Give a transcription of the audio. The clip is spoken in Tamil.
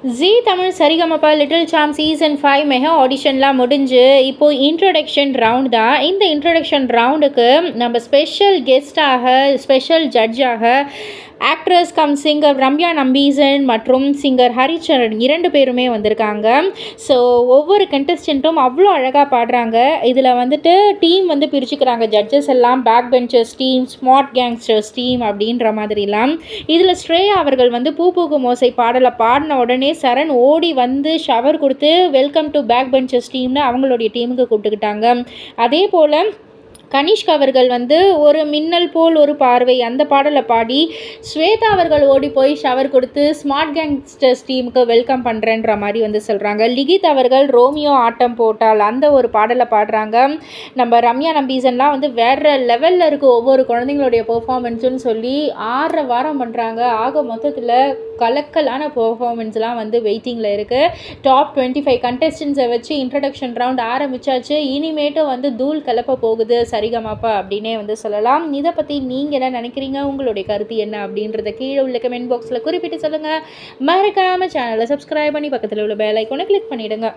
ஜீ Tamil Sarigamapa little champ season 5 mega ஆடிஷன்லாம் முடிஞ்சு இப்போது இன்ட்ரொடக்ஷன் ரவுண்ட் தான். இந்த இன்ட்ரொடக்ஷன் ரவுண்டுக்கு நம்ம ஸ்பெஷல் கெஸ்டாக ஸ்பெஷல் ஜட்ஜாக actress cum singer Ramya Nambeesan மற்றும் சிங்கர் ஹரிச்சரன் 2 பேருமே வந்திருக்காங்க. ஸோ ஒவ்வொரு கண்டஸ்டண்ட்டும் அவ்வளோ அழகாக பாடுறாங்க. இதில் வந்துட்டு டீம் வந்து பிரிச்சுக்கிறாங்க. ஜட்ஜஸ் எல்லாம் backbenchers team, smart gangsters team அப்படின்ற மாதிரிலாம். இதில் ஸ்ரேயா அவர்கள் வந்து பூ பூக்கும் ஓசை பாடலை பாடின உடனே சரண் ஓடி வந்து ஷவர் கொடுத்து வெல்கம் டு பேக் பெஞ்சர்ஸ் டீம்னு அவங்களுடைய டீமுக்கு கூப்பிட்டுக்கிட்டாங்க. அதே போல் கனிஷ்க் அவர்கள் வந்து ஒரு மின்னல் போல் ஒரு பார்வை அந்த பாடலை பாடி ஸ்வேதா அவர்கள் ஓடி போய் ஷவர் கொடுத்து ஸ்மார்ட் கேங்ஸ்டர்ஸ் டீமுக்கு வெல்கம் பண்ணுறேன்ற மாதிரி வந்து சொல்கிறாங்க. லிகித் அவர்கள் ரோமியோ ஆட்டம் போட்டால் அந்த ஒரு பாடலை பாடுறாங்க. நம்ம ரம்யா நம்பீசன்லாம் வந்து வேறு லெவலில் இருக்குது ஒவ்வொரு குழந்தைங்களுடைய பெர்ஃபார்மன்ஸுன்னு சொல்லி 6 வாரம் பண்ணுறாங்க. ஆக மொத்தத்தில் கலக்கலான பெர்ஃபார்மன்ஸ்லாம் வந்து வெயிட்டிங்கில் இருக்குது. டாப் 25 கண்டஸ்டன்ஸை வச்சு இன்ட்ரடக்ஷன் ரவுண்ட் ஆரம்பித்தாச்சு. இனிமேட்டு வந்து தூள் கிளப்ப போகுது சரிகமாப்பா அப்படின்னே வந்து சொல்லலாம். இதை பற்றி நீங்கள் என்ன நினைக்கிறீங்க? உங்களுடைய கருத்து என்ன அப்படின்றத கீழே உள்ள கமெண்ட் பாக்ஸில் குறிப்பிட்டு சொல்லுங்கள். மறக்காமல் சேனலை சப்ஸ்கிரைப் பண்ணி பக்கத்தில் உள்ள பெல் ஐக்கானை கிளிக் பண்ணிவிடுங்க.